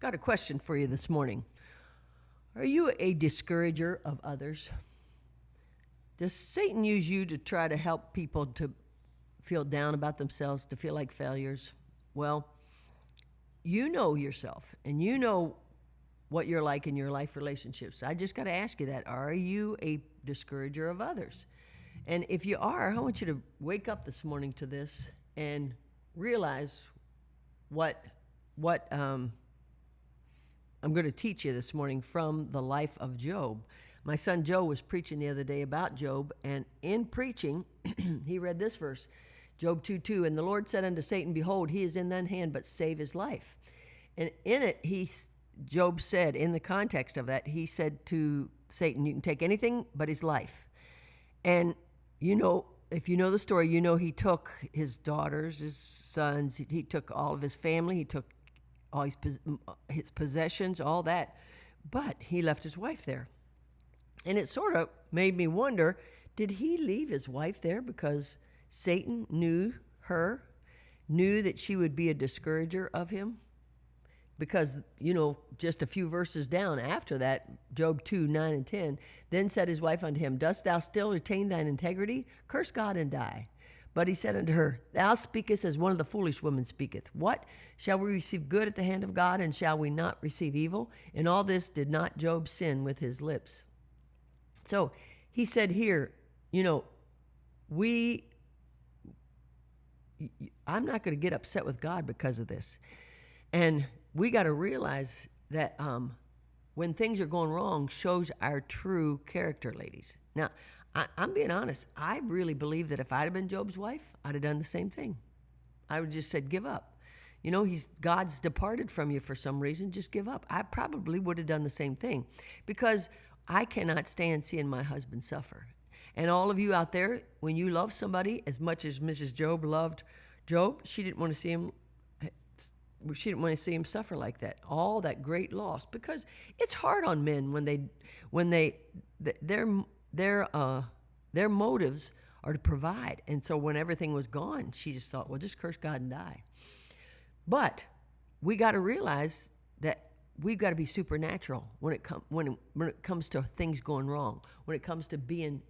Got a question for you this morning. Are you a discourager of others? Does Satan use you to try to help people to feel down about themselves, to feel like failures? Well, you know yourself and you know what you're like in your life relationships. I just got to ask you that. Are you a discourager of others? And if you are, I want you to wake up this morning to this and realize what I'm going to teach you this morning from the life of Job. My son Joe was preaching the other day about Job, and in preaching, he read this verse, Job 2:2, and the Lord said unto Satan, behold, he is in thine hand, but save his life. And in it, Job said, in the context of that, he said to Satan, you can take anything but his life. And if you know the story, he took his daughters, his sons, he took all of his family, he took all his possessions, all that, but he left his wife there. And it sort of made me wonder, did he leave his wife there because Satan knew that she would be a discourager of him? Because, just a few verses down after that, Job 2:9-10, then said his wife unto him, dost thou still retain thine integrity? Curse God and die. But he said unto her, thou speakest as one of the foolish women speaketh. What? Shall we receive good at the hand of God, and shall we not receive evil? In all this did not Job sin with his lips. So he said here, I'm not going to get upset with God because of this. And we got to realize that when things are going wrong shows our true character, ladies. Now, I'm being honest. I really believe that if I'd have been Job's wife, I'd have done the same thing. I would have just said, give up. God's departed from you for some reason. Just give up. I probably would have done the same thing because I cannot stand seeing my husband suffer. And all of you out there, when you love somebody as much as Mrs. Job loved Job, she didn't want to see him. She didn't want to see him suffer like that. All that great loss, because it's hard on men when their motives are to provide. And so when everything was gone, she just thought, well, just curse God and die. But we got to realize that we've got to be supernatural when it comes to things going wrong, when it comes to being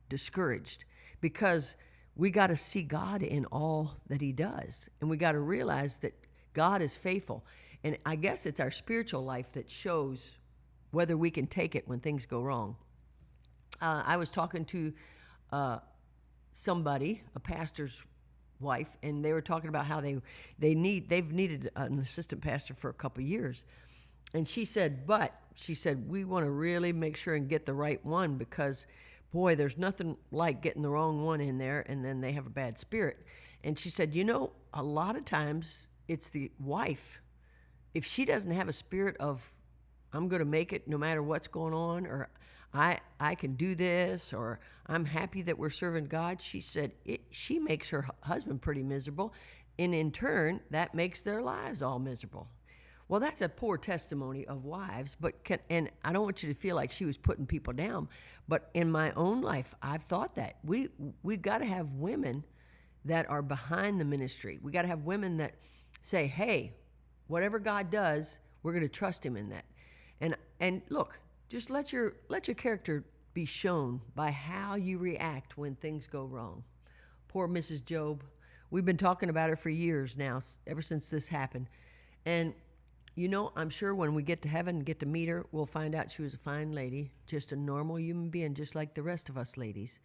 discouraged, because we got to see God in all that he does. And we got to realize that God is faithful. And I guess it's our spiritual life that shows whether we can take it when things go wrong. I was talking to somebody, a pastor's wife, and they were talking about how they've needed an assistant pastor for a couple of years. And she said, we want to really make sure and get the right one, because boy, there's nothing like getting the wrong one in there and then they have a bad spirit. And she said, a lot of times it's the wife. If she doesn't have a spirit of, I'm going to make it no matter what's going on, or I can do this, or I'm happy that we're serving God, she said she makes her husband pretty miserable. And in turn, that makes their lives all miserable. Well, that's a poor testimony of wives, and I don't want you to feel like she was putting people down, but in my own life, I've thought that. We've got to have women that are behind the ministry. We got to have women that say, hey, whatever God does, we're going to trust him in that. And look, just let your character be shown by how you react when things go wrong. Poor Mrs. Job. We've been talking about her for years now, ever since this happened. And I'm sure when we get to heaven and get to meet her, we'll find out she was a fine lady, just a normal human being, just like the rest of us ladies.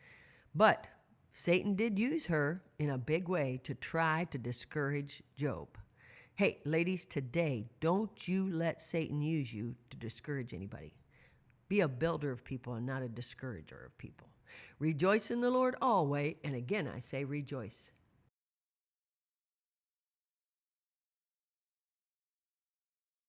But Satan did use her in a big way to try to discourage Job. Hey, ladies, today, don't you let Satan use you to discourage anybody. Be a builder of people and not a discourager of people. Rejoice in the Lord always, and again I say rejoice.